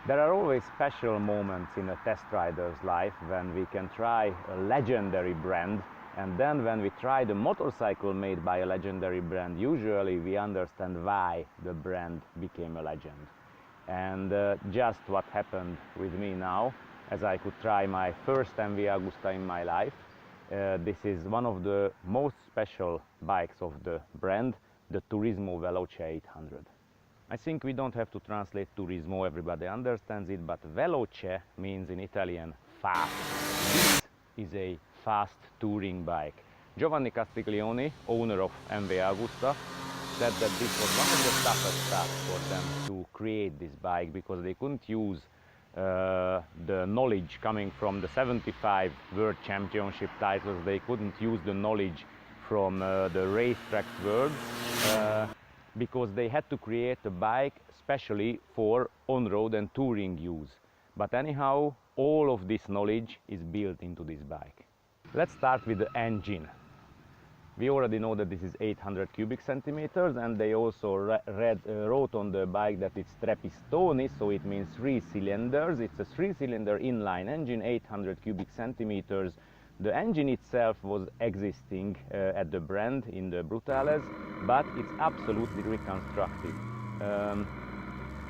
There are always special moments in a test rider's life when we can try a legendary brand, and then when we try the motorcycle made by a legendary brand, usually we understand why the brand became a legend. And just what happened with me now, as I could try my first MV Agusta in my life. This is one of the most special bikes of the brand, the Turismo Veloce 800. I think we don't have to translate Turismo, everybody understands it, but Veloce means in Italian fast. This is a fast touring bike. Giovanni Castiglione, owner of MV Agusta, said that this was one of the toughest tasks for them to create this bike, because they couldn't use the knowledge coming from the 75 World Championship titles. They couldn't use the knowledge from the racetrack world, because they had to create a bike specially for on-road and touring use. But anyhow, all of this knowledge is built into this bike. Let's start with the engine. We already know that this is 800 cubic centimeters, and they also wrote on the bike that it's Trepistoni, so it means 3 cylinders. It's a 3-cylinder inline engine, 800 cubic centimeters. The engine itself was existing at the brand in the Brutales, but it's absolutely reconstructed.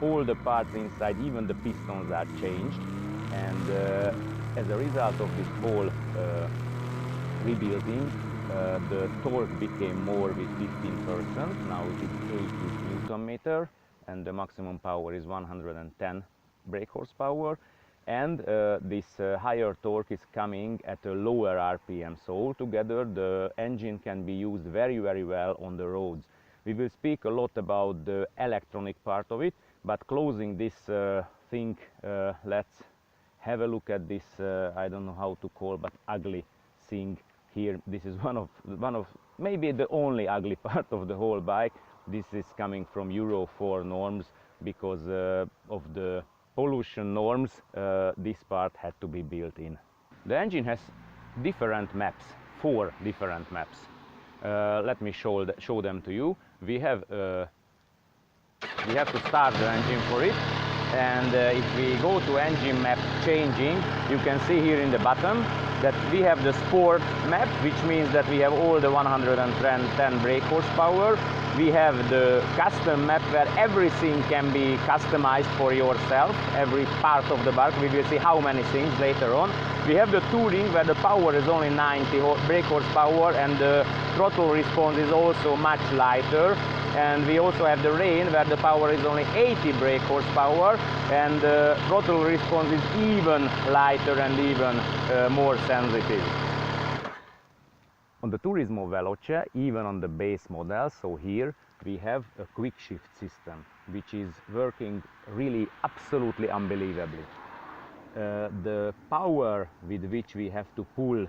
All the parts inside, even the pistons, are changed, and as a result of this whole rebuilding, the torque became more with 15%. Now it is 80 Newton meter, and the maximum power is 110 brake horsepower. And this higher torque is coming at a lower RPM, so altogether the engine can be used very well on the roads. We will speak a lot about the electronic part of it, but closing this thing, let's have a look at this, I don't know how to call, but ugly thing here. This is one of maybe the only ugly part of the whole bike. This is coming from Euro 4 norms, because of the pollution norms, this part had to be built in. The engine has different maps, 4 different maps. Let me show them to you. We have to start the engine for it, and if we go to engine map changing, you can see here in the bottom that we have the sport map, which means that we have all the 110 brake horsepower. We have the custom map where everything can be customized for yourself, every part of the bike. We will see how many things later on. We have the touring, where the power is only 90 brake horsepower, and the throttle response is also much lighter. And we also have the rain, where the power is only 80 brake horsepower, and the throttle response is even lighter and even more sensitive. On the Turismo Veloce, even on the base model, so here we have a quick shift system, which is working really absolutely unbelievably. The power with which we have to pull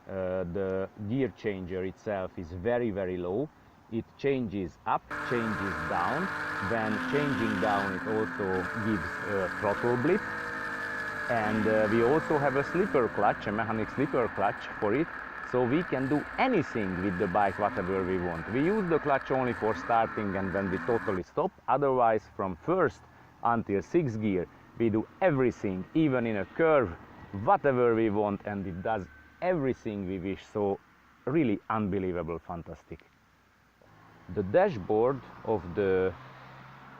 the gear changer itself is very low. It changes up, changes down. When changing down, it also gives a throttle blip. And we also have a slipper clutch, a mechanic slipper clutch for it. So we can do anything with the bike, whatever we want. We use the clutch only for starting and when we totally stop. Otherwise, from first until 6th gear, we do everything, even in a curve, whatever we want, and it does everything we wish. So really unbelievable, fantastic. The dashboard of the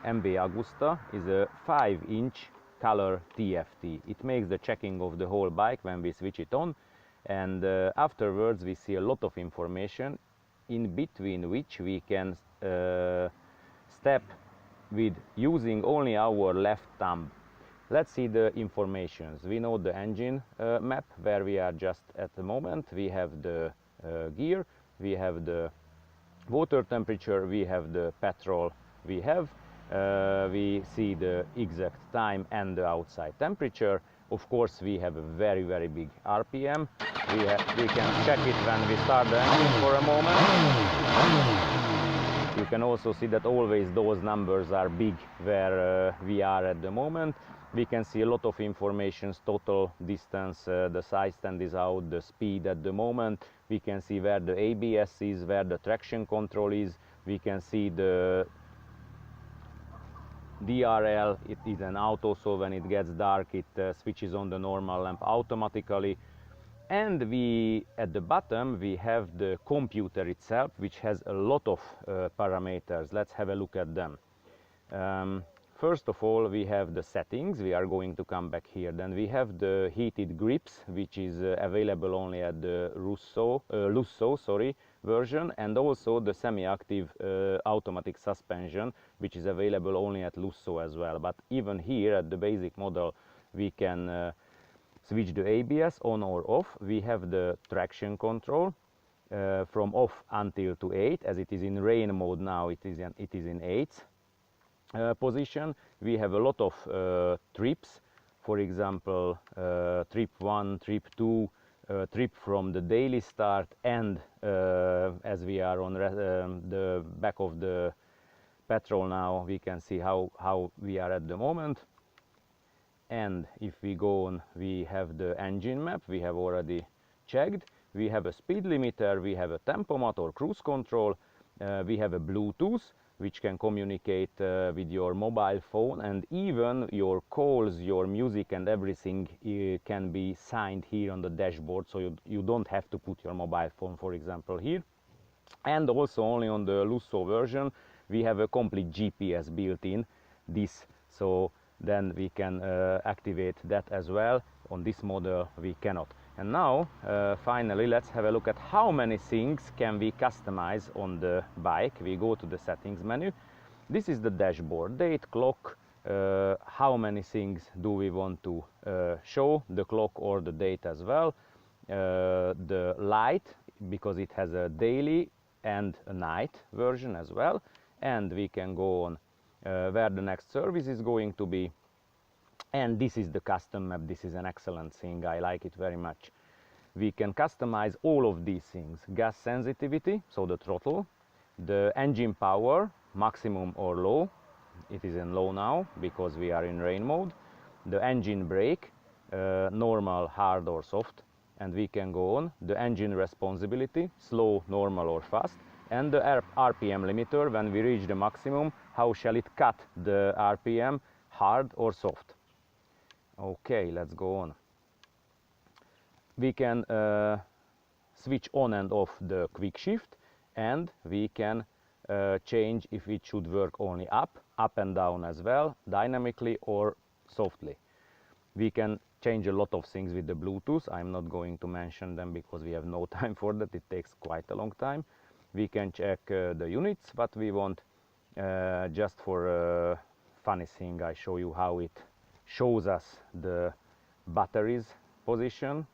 MV Agusta is a 5-inch color TFT. It makes the checking of the whole bike when we switch it on, and afterwards we see a lot of information, in between which we can step with using only our left thumb. Let's see the informations. We know the engine map, where we are just at the moment. We have the gear, we have the water temperature, we have the petrol we have. We see the exact time and the outside temperature. Of course, we have a very big RPM. We can check it when we start the engine for a moment. You can also see that always those numbers are big where we are at the moment. We can see a lot of information, total distance, the side stand is out, the speed at the moment. We can see where the ABS is, where the traction control is. We can see the DRL, it is an auto, so when it gets dark it switches on the normal lamp automatically. And we, at the bottom, we have the computer itself, which has a lot of parameters. Let's have a look at them. First of all, we have the settings. We are going to come back here. Then we have the heated grips, which is available only at the Lusso version, and also the semi-active automatic suspension, which is available only at Lusso as well. But even here at the basic model, we can switch the ABS on or off. We have the traction control from off until to 8, as it is in rain mode now. It is in 8th position. We have a lot of trips, for example trip 1, trip 2, trip from the daily start, and as we are on the back of the petrol now, we can see how we are at the moment. And if we go on, we have the engine map, we have already checked. We have a speed limiter, we have a tempomat or cruise control, we have a Bluetooth, which can communicate with your mobile phone, and even your calls, your music and everything can be signed here on the dashboard, so you don't have to put your mobile phone, for example, here. And also only on the Lusso version we have a complete GPS built in this, so then we can activate that as well. On this model we cannot. And now finally let's have a look at how many things can we customize on the bike. We go to the settings menu. This is the dashboard, date, clock, how many things do we want to show, the clock or the date as well, the light, because it has a daily and a night version as well, and we can go on where the next service is going to be. And this is the custom map. This is an excellent thing, I like it very much. We can customize all of these things: gas sensitivity, so the throttle, the engine power, maximum or low, it is in low now because we are in rain mode, the engine brake, normal, hard or soft, and we can go on, the engine responsibility, slow, normal or fast, and the RPM limiter. When we reach the maximum, how shall it cut the RPM, hard or soft. Okay, let's go on. We can switch on and off the quick shift, and we can change if it should work only up and down as well, dynamically or softly. We can change a lot of things with the Bluetooth. I'm not going to mention them because we have no time for that. It takes quite a long time. We can check the units what we want. Just for a funny thing, I show you how it shows us the batteries position.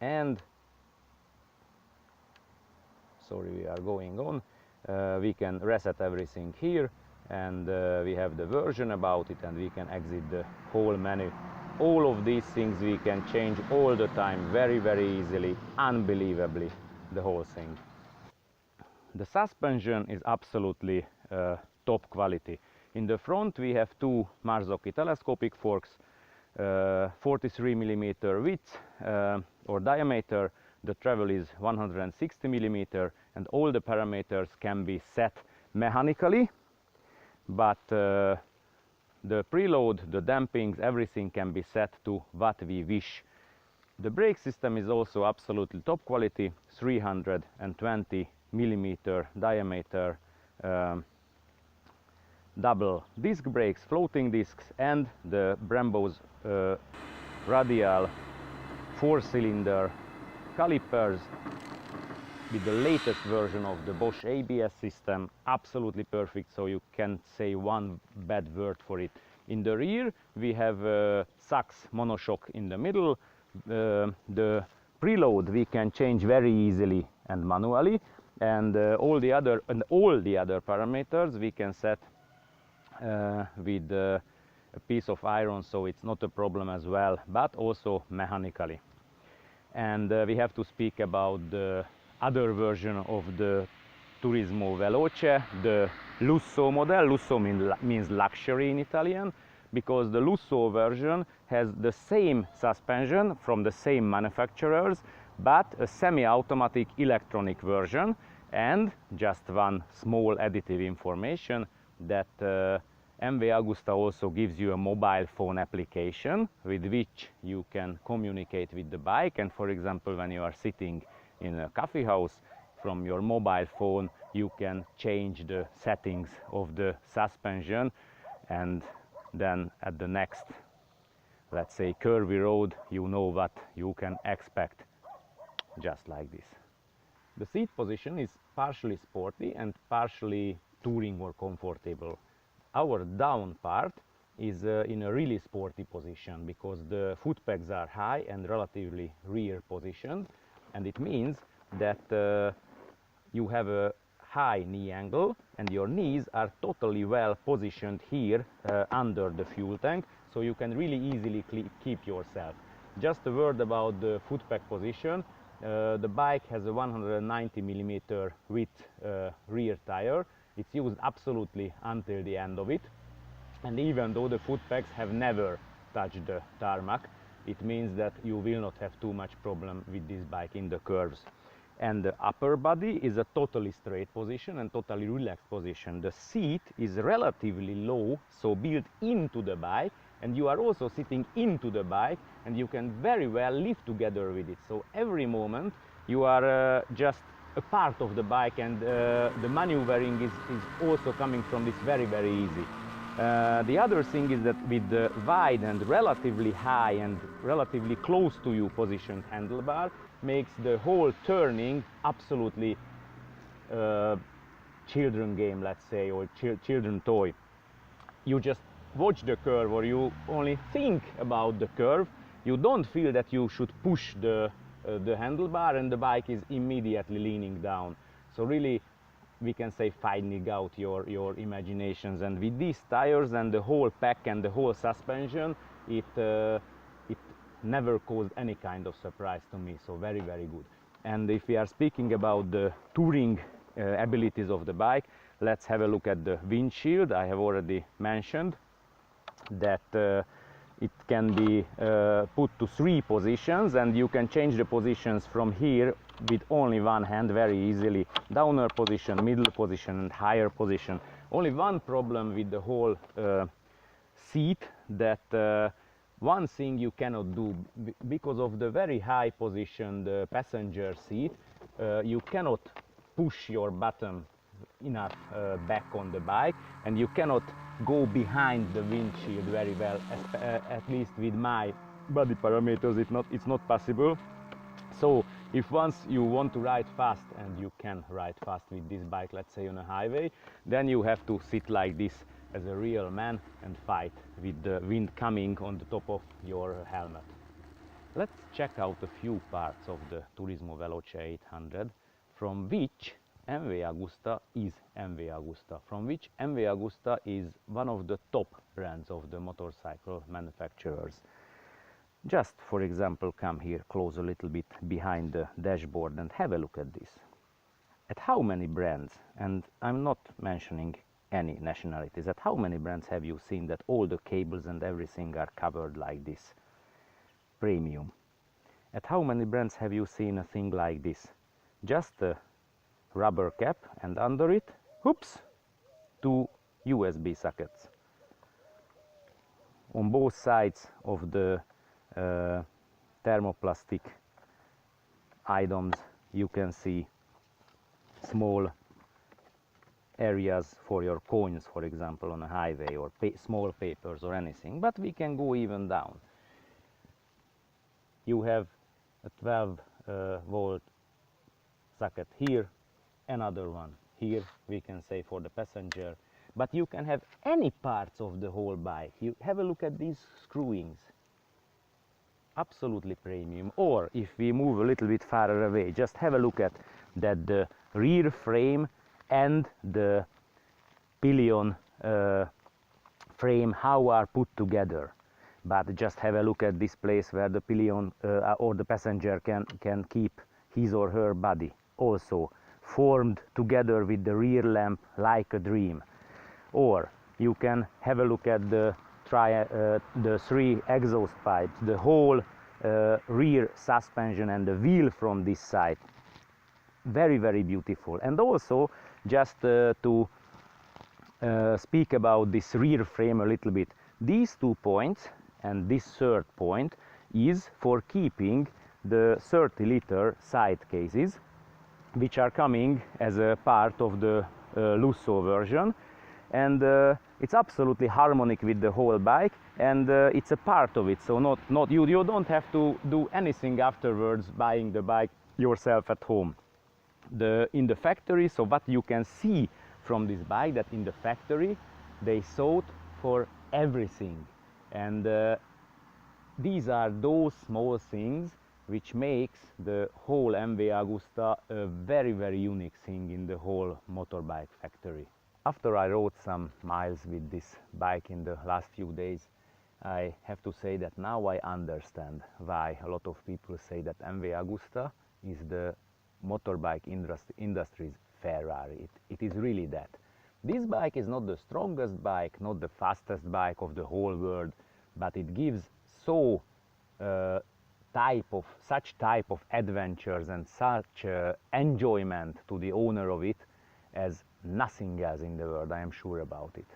And sorry, we are going on. We can reset everything here, and we have the version about it, and we can exit the whole menu. All of these things we can change all the time, very easily, unbelievably, the whole thing. The suspension is absolutely top quality. In the front we have two Marzocchi telescopic forks, 43 mm width or diameter. The travel is 160 mm, and all the parameters can be set mechanically, but the preload, the dampings, everything can be set to what we wish. The brake system is also absolutely top quality, 320 mm diameter double disc brakes, floating discs, and the Brembo's radial 4-cylinder calipers with the latest version of the Bosch ABS system. Absolutely perfect, so you can't say one bad word for it. In the rear we have Sachs monoshock in the middle. The preload we can change very easily and manually, and all the other parameters we can set with a piece of iron, so it's not a problem as well, but also mechanically. And we have to speak about the other version of the Turismo Veloce, the Lusso model. Lusso means luxury in Italian, because the Lusso version has the same suspension from the same manufacturers, but a semi-automatic electronic version. And just one small additive information: that MV Agusta also gives you a mobile phone application with which you can communicate with the bike, and for example when you are sitting in a coffee house, from your mobile phone you can change the settings of the suspension, and then at the next, let's say, curvy road, you know what you can expect, just like this. The seat position is partially sporty and partially touring or comfortable. Our down part is in a really sporty position because the foot pegs are high and relatively rear positioned, and it means that you have a high knee angle and your knees are totally well positioned here under the fuel tank, so you can really easily keep yourself. Just a word about the foot peg position. The bike has a 190 mm width rear tire. It's used absolutely until the end of it, and even though the foot pegs have never touched the tarmac, it means that you will not have too much problem with this bike in the curves. And the upper body is a totally straight position and totally relaxed position. The seat is relatively low, so built into the bike, and you are also sitting into the bike, and you can very well live together with it. So every moment you are just a part of the bike, and the maneuvering is also coming from this very easy. The other thing is that with the wide and relatively high and relatively close to you positioned handlebar makes the whole turning absolutely children game, let's say, or children toy. You just watch the curve, or you only think about the curve. You don't feel that you should push the handlebar, and the bike is immediately leaning down. So really, we can say, finding out your imaginations. And with these tires and the whole pack and the whole suspension, it never caused any kind of surprise to me. So very good. And if we are speaking about the touring abilities of the bike, let's have a look at the windshield. I have already mentioned that it can be put to 3 positions, and you can change the positions from here with only one hand very easily. Downer position, middle position and higher position. Only one problem with the whole seat, that one thing you cannot do because of the very high position, the passenger seat, you cannot push your bottom enough back on the bike, and you cannot go behind the windshield very well. At least with my body parameters, it's not possible. So if once you want to ride fast, and you can ride fast with this bike, let's say on a highway, then you have to sit like this as a real man and fight with the wind coming on the top of your helmet. Let's check out a few parts of the Turismo Veloce 800, from which MV Agusta is MV Agusta, from which MV Agusta is one of the top brands of the motorcycle manufacturers. Just for example, come here close a little bit behind the dashboard and have a look at this. At how many brands, and I'm not mentioning any nationalities, at how many brands have you seen that all the cables and everything are covered like this? Premium. At how many brands have you seen a thing like this? Just a rubber cap, and under it, oops, 2 USB sockets. On both sides of the thermoplastic items you can see small areas for your coins, for example, on a highway, or small papers or anything, but we can go even down. You have a 12 volt socket here, another one here, we can say, for the passenger, but you can have any parts of the whole bike. You have a look at these screwings, absolutely premium. Or if we move a little bit farther away, just have a look at that the rear frame and the pillion frame, how are put together. But just have a look at this place where the pillion or the passenger can keep his or her body, also formed together with the rear lamp like a dream. Or you can have a look at the 3 exhaust pipes, the whole rear suspension and the wheel from this side. Very beautiful. And also, just to speak about this rear frame a little bit. These 2 points and this third point is for keeping the 30-liter side cases, which are coming as a part of the Lusso version, and it's absolutely harmonic with the whole bike, and it's a part of it. So you don't have to do anything afterwards buying the bike yourself at home. In the factory, so what you can see from this bike, that in the factory they thought for everything, and these are those small things which makes the whole MV Agusta a very, very unique thing in the whole motorbike factory. After I rode some miles with this bike in the last few days, I have to say that now I understand why a lot of people say that MV Agusta is the motorbike industry's Ferrari. It is really that. This bike is not the strongest bike, not the fastest bike of the whole world, but it gives such type of adventures and such enjoyment to the owner of it as nothing else in the world. I am sure about it.